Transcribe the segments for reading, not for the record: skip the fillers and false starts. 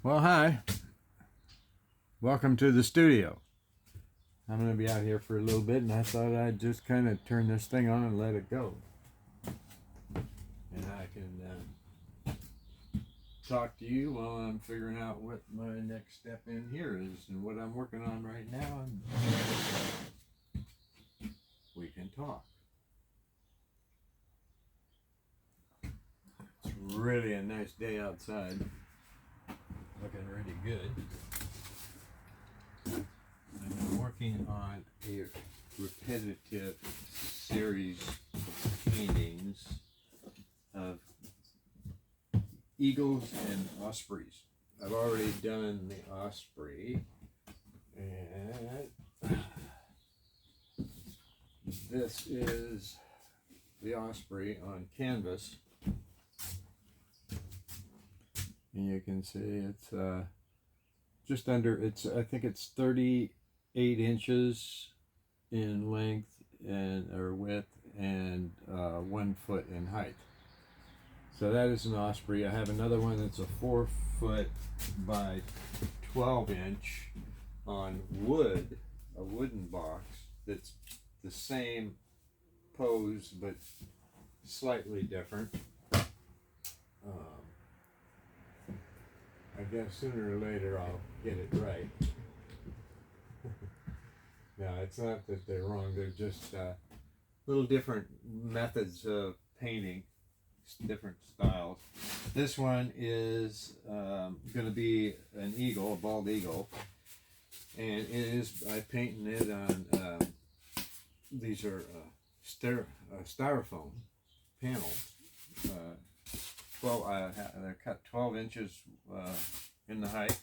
Well, hi. Welcome to the studio. I'm going to be out here for a little bit, and I thought I'd just kind of turn this thing on and let it go. And I can talk to you while I'm figuring out what my next step in here is and what I'm working on right now. And we can talk. It's really a nice day outside. Looking really good. I've been working on a repetitive series of paintings of eagles and ospreys. I've already done the osprey, and this is the osprey on canvas. And you can see it's just under, I think it's 38 inches in length or width, and 1 foot in height. So that is an osprey. I have another one that's a 4 foot by 12 inch on wood, a wooden box that's the same pose but slightly different. I guess sooner or later I'll get it right. No, it's not that they're wrong. They're just little different methods of painting, different styles. This one is going to be an eagle, a bald eagle, and it is, I painted it on, these are styrofoam panels. They're cut 12 inches in the height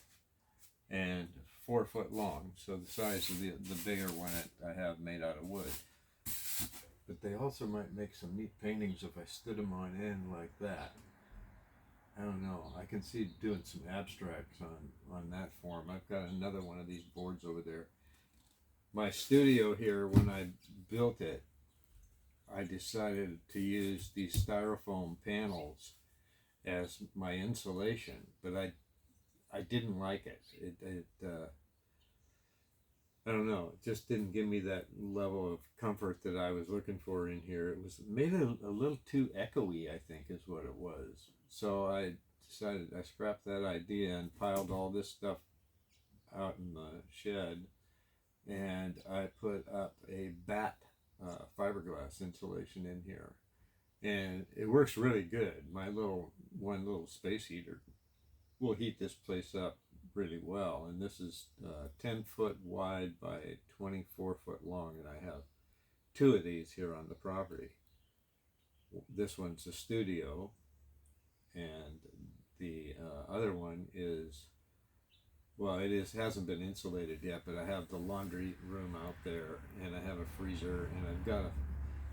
and 4 foot long, so the size of the bigger one I have made out of wood. But they also might make some neat paintings if I stood them on end like that. I don't know. I can see doing some abstracts on that form. I've got another one of these boards over there. My studio here, when I built it, I decided to use these styrofoam panels as my insulation, but I didn't like it. I don't know, it just didn't give me that level of comfort that I was looking for in here. It was made a little too echoey, I think is what it was. So I decided, I scrapped that idea and piled all this stuff out in the shed, and I put up a bat fiberglass insulation in here. And it works really good. My one little space heater will heat this place up really well. And this is 10 foot wide by 24 foot long, and I have 2 of these here on the property. This one's a studio, and the other one is, well, hasn't been insulated yet, but I have the laundry room out there, and I have a freezer, and I've got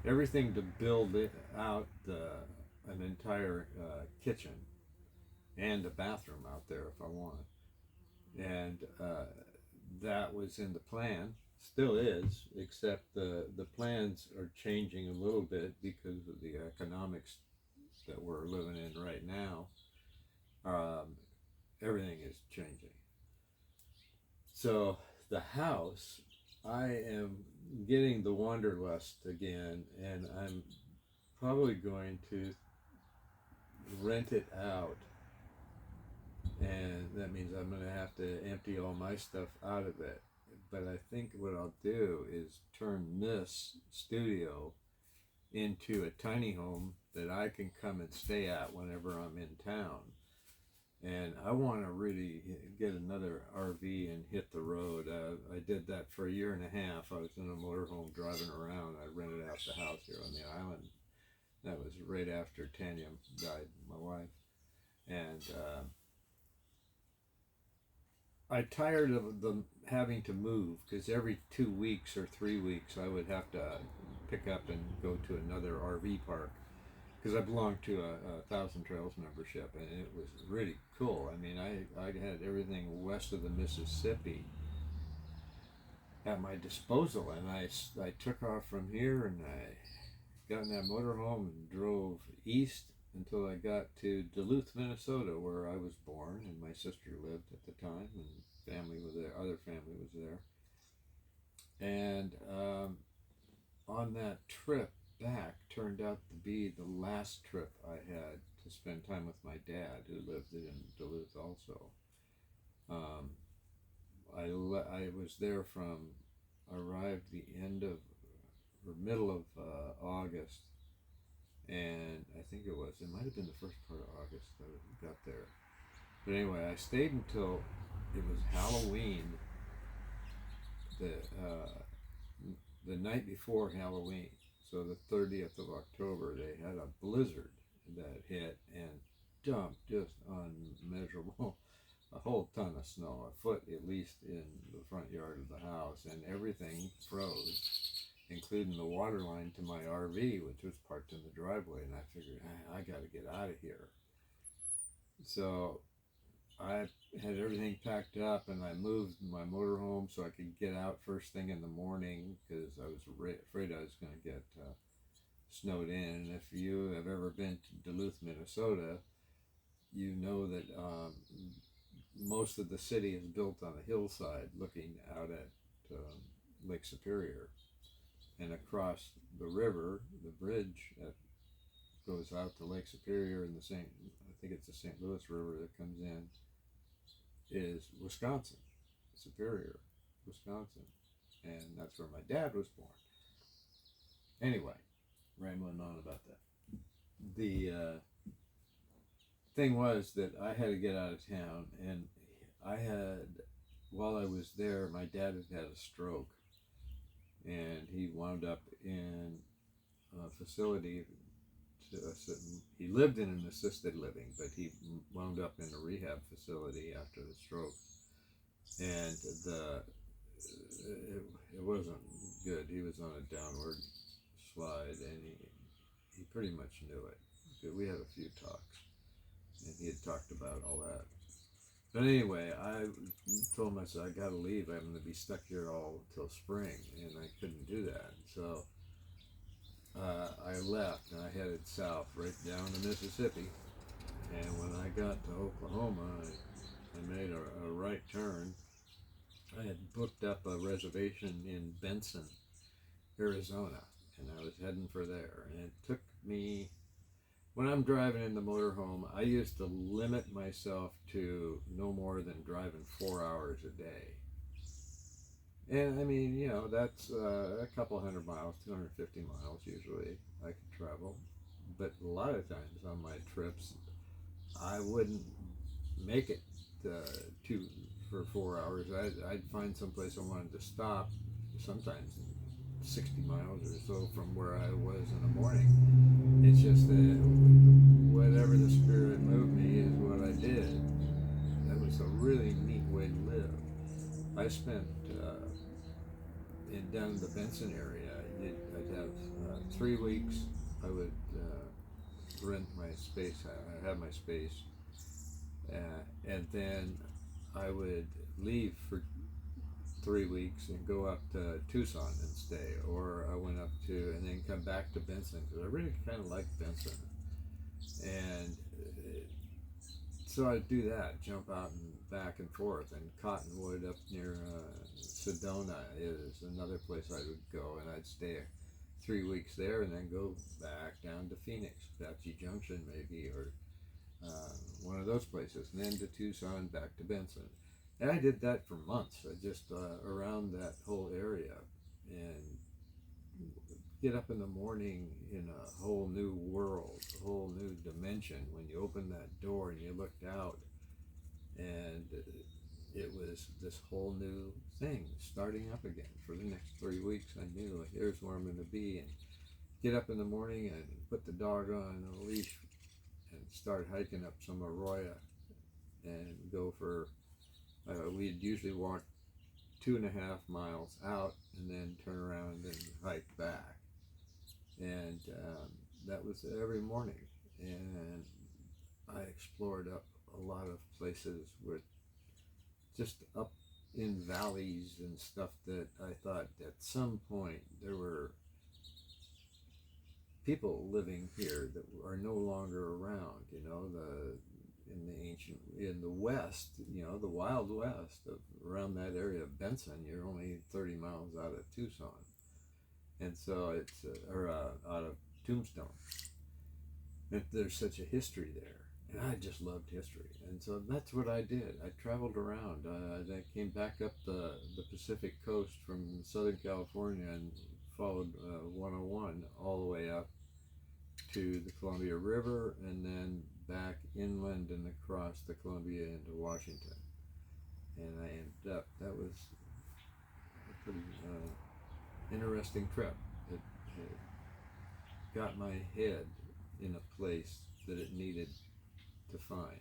everything to build it out, an entire kitchen and a bathroom out there if I want. And that was in the plan, still is, except the plans are changing a little bit because of the economics that we're living in right now. Everything is changing. So the house, I am getting the wanderlust again, and I'm probably going to rent it out, and that means I'm going to have to empty all my stuff out of it. But I think what I'll do is turn this studio into a tiny home that I can come and stay at whenever I'm in town. And I want to really get another RV and hit the road. I did that for a year and a half. I was in a motorhome driving around. I rented out the house here on the island. That was right after Tanya died, my wife. And I tired of them having to move, because every 2 weeks or 3 weeks I would have to pick up and go to another RV park, because I belonged to a Thousand Trails membership, and it was really cool. I mean, I had everything west of the Mississippi at my disposal, and I took off from here, and I got in that motorhome and drove east until I got to Duluth, Minnesota, where I was born, and my sister lived at the time, and family was there. Other family was there, and on that trip back turned out to be the last trip I had to spend time with my dad, who lived in Duluth also. Um, I was there from arrived the end of or middle of August, and I think it might have been the first part of August that I got there. But anyway, I stayed until it was Halloween, the the night before Halloween. So the 30th of October, they had a blizzard that hit and dumped just unmeasurable, a whole ton of snow, a foot at least in the front yard of the house, and everything froze, including the water line to my RV, which was parked in the driveway. And I figured, I got to get out of here. So I had everything packed up, and I moved my motorhome so I could get out first thing in the morning, because I was afraid I was going to get snowed in. And if you have ever been to Duluth, Minnesota, you know that most of the city is built on a hillside looking out at Lake Superior. And across the river, the bridge that goes out to Lake Superior, and I think it's the St. Louis River that comes in, is Wisconsin, Superior, Wisconsin. And that's where my dad was born. Anyway, rambling on about that. The thing was that I had to get out of town, and while I was there, my dad had a stroke, and he wound up in a facility. He lived in an assisted living, but he wound up in a rehab facility after the stroke, and it wasn't good. He was on a downward slide, and he pretty much knew it. We had a few talks, and he had talked about all that. But anyway, I told myself I got to leave. I'm going to be stuck here all till spring, and I couldn't do that. So I left, and I headed south, right down to Mississippi. And when I got to Oklahoma, I made a right turn. I had booked up a reservation in Benson, Arizona, and I was heading for there. And it took me, when I'm driving in the motorhome, I used to limit myself to no more than driving 4 hours a day. And I mean, that's a couple hundred miles, 250 miles usually I could travel. But a lot of times on my trips, I wouldn't make it for 4 hours. I'd find someplace I wanted to stop, sometimes 60 miles or so from where I was in the morning. It's just that whatever the spirit moved me is what I did. That was a really neat way to live. I spent down in the Benson area. I'd have 3 weeks. I would rent my space. I have my space, and then I would leave for 3 weeks and go up to Tucson and stay, or I went up to and then come back to Benson, because I really kind of liked Benson, and so I'd do that, jump out and back and forth. And Cottonwood up near Sedona is another place I would go, and I'd stay 3 weeks there and then go back down to Phoenix, Apache Junction maybe, or one of those places, and then to Tucson, back to Benson. And I did that for months. I just around that whole area, and get up in the morning in a whole new world, a whole new dimension. When you opened that door and you looked out, and it was this whole new thing starting up again for the next 3 weeks. I knew, here's where I'm going to be, and get up in the morning and put the dog on a leash and start hiking up some arroyo and go for, we'd usually walk 2.5 miles out and then turn around and hike back. And that was every morning. And I explored up a lot of places with just up in valleys and stuff that I thought at some point there were people living here that are no longer around. You know, in the West, you know, the Wild West of around that area of Benson, you're only 30 miles out of Tucson, and so it's out of Tombstone. And there's such a history there, and I just loved history, and so that's what I did. I traveled around. I came back up the Pacific coast from Southern California and followed 101 all the way up to the Columbia River, and then back inland and across the Columbia into Washington. And I ended up, that was a pretty interesting trip. It got my head in a place that it needed to find.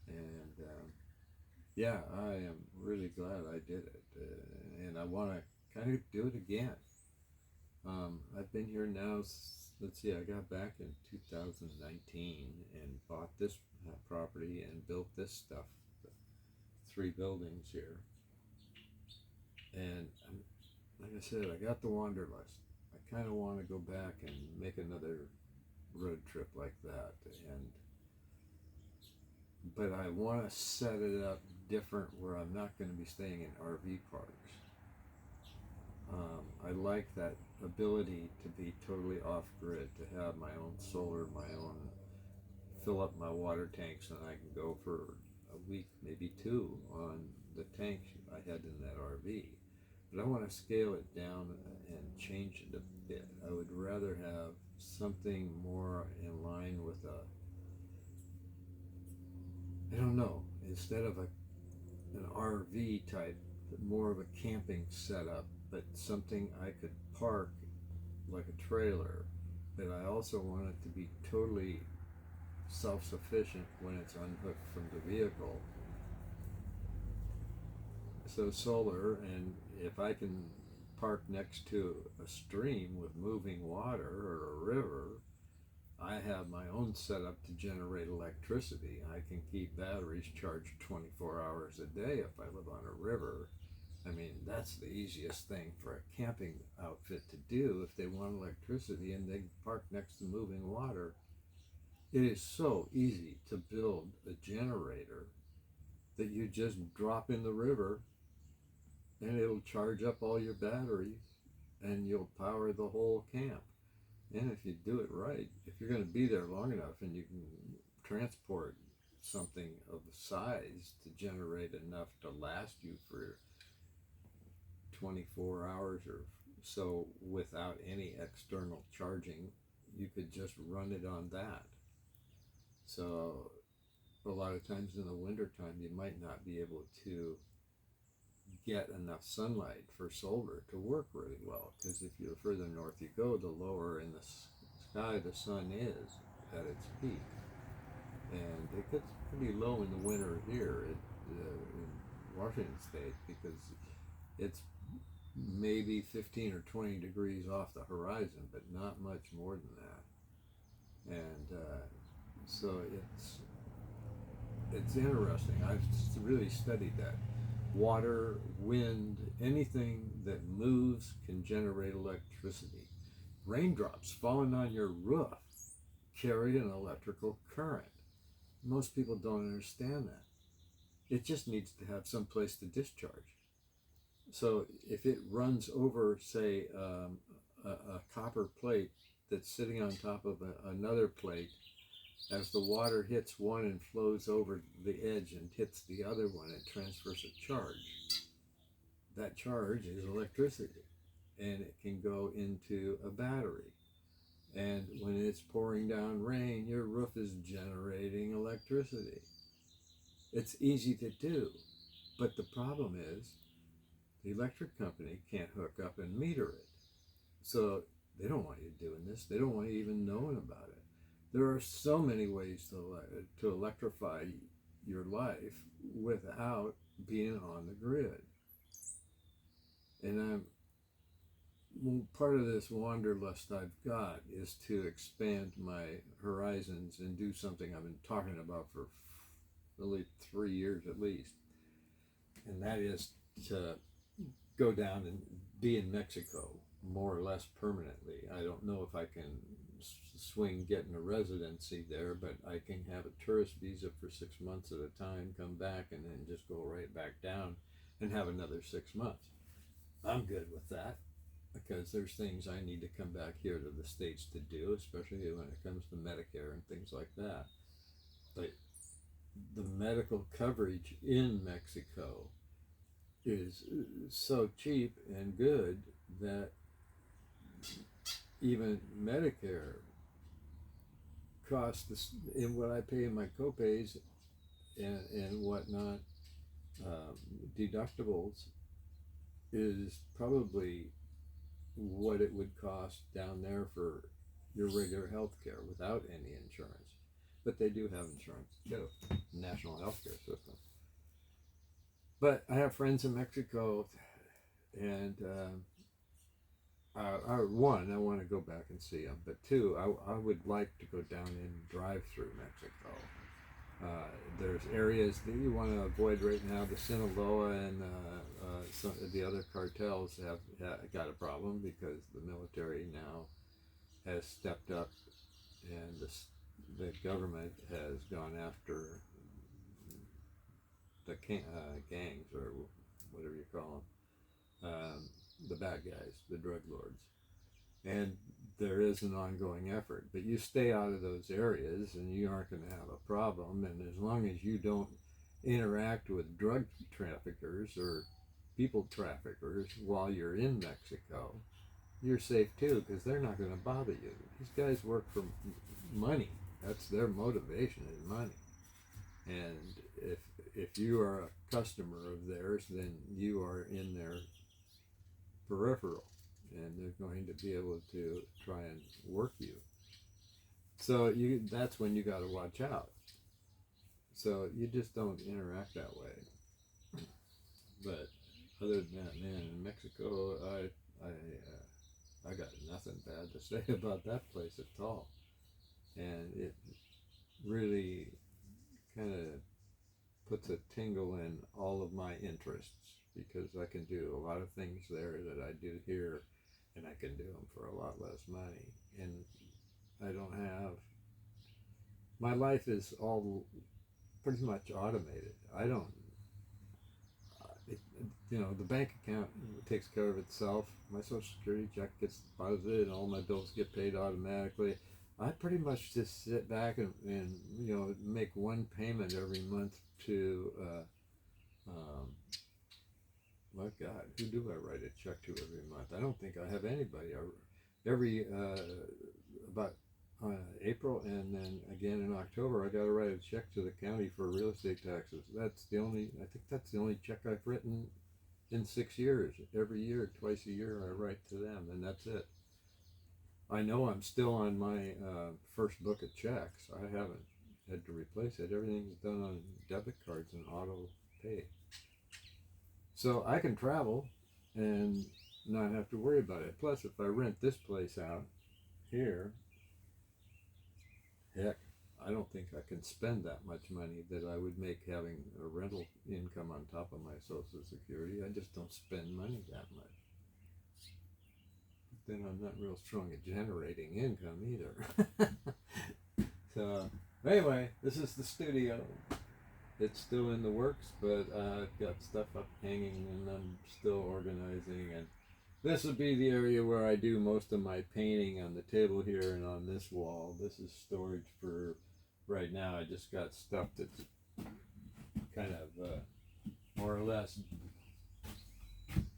And yeah, I am really glad I did it. And I want to kind of do it again. I've been here now, let's see, I got back in 2019 and bought this property and built this stuff, 3 buildings here. And like I said, I got the wanderlust. I kind of want to go back and make another road trip like that. But I want to set it up different where I'm not going to be staying in RV parks. I like that ability to be totally off grid, to have my own solar, my own, fill up my water tanks, and I can go for a week, maybe 2, on the tanks I had in that RV. But I want to scale it down and change it a bit. I would rather have something more in line with I don't know, instead of an RV type, more of a camping setup, but something I could park like a trailer. But I also want it to be totally self-sufficient when it's unhooked from the vehicle. So solar, and if I can park next to a stream with moving water or a river, I have my own setup to generate electricity. I can keep batteries charged 24 hours a day if I live on a river. I mean, that's the easiest thing for a camping outfit to do if they want electricity and they park next to moving water. It is so easy to build a generator that you just drop in the river and it'll charge up all your batteries and you'll power the whole camp. And if you do it right, if you're going to be there long enough and you can transport something of size to generate enough to last you for 24 hours or so without any external charging, you could just run it on that. So a lot of times in the wintertime, you might not be able to get enough sunlight for solar to work really well, because if the further north you go, the lower in the sky the sun is at its peak. And it gets pretty low in the winter here in Washington State, because it's maybe 15 or 20 degrees off the horizon, but not much more than that. And so it's interesting. I've really studied that. Water, wind, anything that moves can generate electricity. Raindrops falling on your roof carry an electrical current. Most people don't understand that. It just needs to have some place to discharge. So if it runs over, say, a copper plate that's sitting on top of another plate, as the water hits one and flows over the edge and hits the other one, it transfers a charge. That charge is electricity, and it can go into a battery. And when it's pouring down rain, your roof is generating electricity. It's easy to do, but the problem is the electric company can't hook up and meter it. So they don't want you doing this. They don't want you even knowing about it. There are so many ways to electrify your life without being on the grid. And part of this wanderlust I've got is to expand my horizons and do something I've been talking about for really 3 years at least. And that is to go down and be in Mexico more or less permanently. I don't know if I can swing getting a residency there, but I can have a tourist visa for 6 months at a time, come back, and then just go right back down and have another 6 months. I'm good with that because there's things I need to come back here to the States to do, especially when it comes to Medicare and things like that. But the medical coverage in Mexico is so cheap and good that even Medicare costs this, in what I pay in my copays and whatnot, deductibles is probably what it would cost down there for your regular health care without any insurance. But they do have insurance too, national health care system. But I have friends in Mexico, and one, I want to go back and see them. But two, I would like to go down and drive through Mexico. There's areas that you want to avoid right now. The Sinaloa and some of the other cartels have got a problem because the military now has stepped up, and the government has gone after the gangs, or whatever you call them, the bad guys, the drug lords. And there is an ongoing effort, but you stay out of those areas and you aren't going to have a problem. And as long as you don't interact with drug traffickers or people traffickers while you're in Mexico, you're safe too, because they're not going to bother you. These guys work for money. That's their motivation, is money. And if you are a customer of theirs, then you are in their peripheral, and they're going to be able to try and work you. So that's when you got to watch out. So you just don't interact that way. But other than that, man, in Mexico, I got nothing bad to say about that place at all. And it really kind of puts a tingle in all of my interests, because I can do a lot of things there that I do here, and I can do them for a lot less money. And I don't have, my life is all pretty much automated. I don't, the bank account takes care of itself. My Social Security check gets deposited and all my bills get paid automatically. I pretty much just sit back and make one payment every month to, my God, who do I write a check to every month? I don't think I have anybody. Every, about April and then again in October, I got to write a check to the county for real estate taxes. I think that's the only check I've written in 6 years. Every year, twice a year, I write to them, and that's it. I know I'm still on my first book of checks. I haven't had to replace it. Everything's done on debit cards and auto pay. So I can travel and not have to worry about it. Plus, if I rent this place out here, heck, I don't think I can spend that much money that I would make having a rental income on top of my Social Security. I just don't spend money that much. Then I'm not real strong at generating income either. So anyway, this is the studio. It's still in the works, but I've got stuff up hanging and I'm still organizing, and this would be the area where I do most of my painting, on the table here and on this wall. This is storage for right now. I just got stuff that's kind of more or less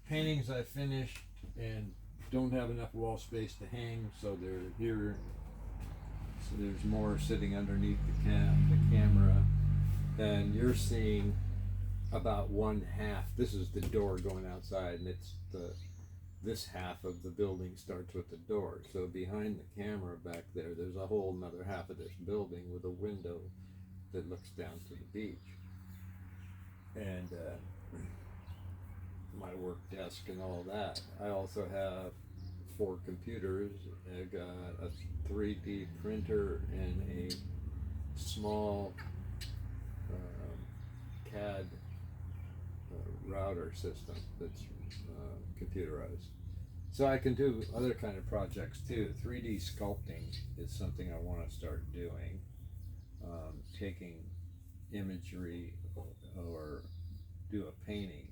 paintings I finished and don't have enough wall space to hang, so they're here. So there's more sitting underneath the camera, and you're seeing about one half. This is the door going outside, and it's this half of the building starts with the door. So behind the camera back there, there's a whole another half of this building with a window that looks down to the beach, and my work desk and all that. I also have 4 computers. I got a 3D printer and a small CAD router system that's computerized. So I can do other kind of projects too. 3D sculpting is something I want to start doing. Taking imagery or do a painting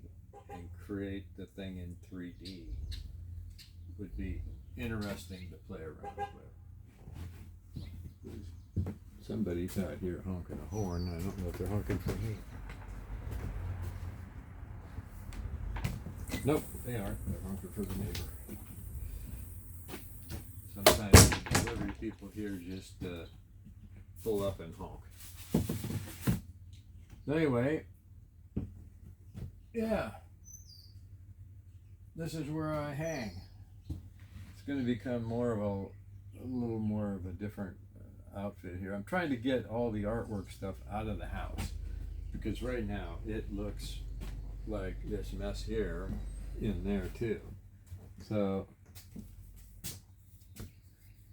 and create the thing in 3D would be interesting to play around with. Somebody's out here honking a horn. I don't know if they're honking for me. Nope, they aren't. They're honking for the neighbor. Sometimes delivery people here just pull up and honk. Anyway, yeah, this is where I hang. It's going to become more of a little more of a different outfit here. I'm trying to get all the artwork stuff out of the house because right now it looks like this mess here in there too. So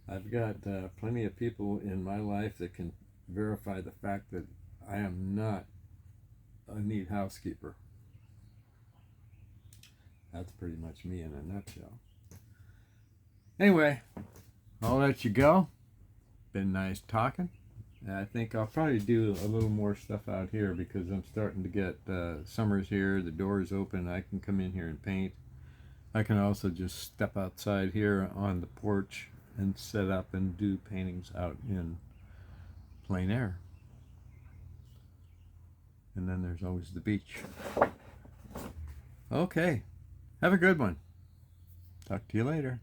I've got plenty of people in my life that can verify the fact that I am not a neat housekeeper. That's pretty much me in a nutshell. Anyway, I'll let you go. Been nice talking. I think I'll probably do a little more stuff out here because I'm starting to get summer's here, the door's open, I can come in here and paint. I can also just step outside here on the porch and set up and do paintings out in plein air. And then there's always the beach. Okay, have a good one. Talk to you later.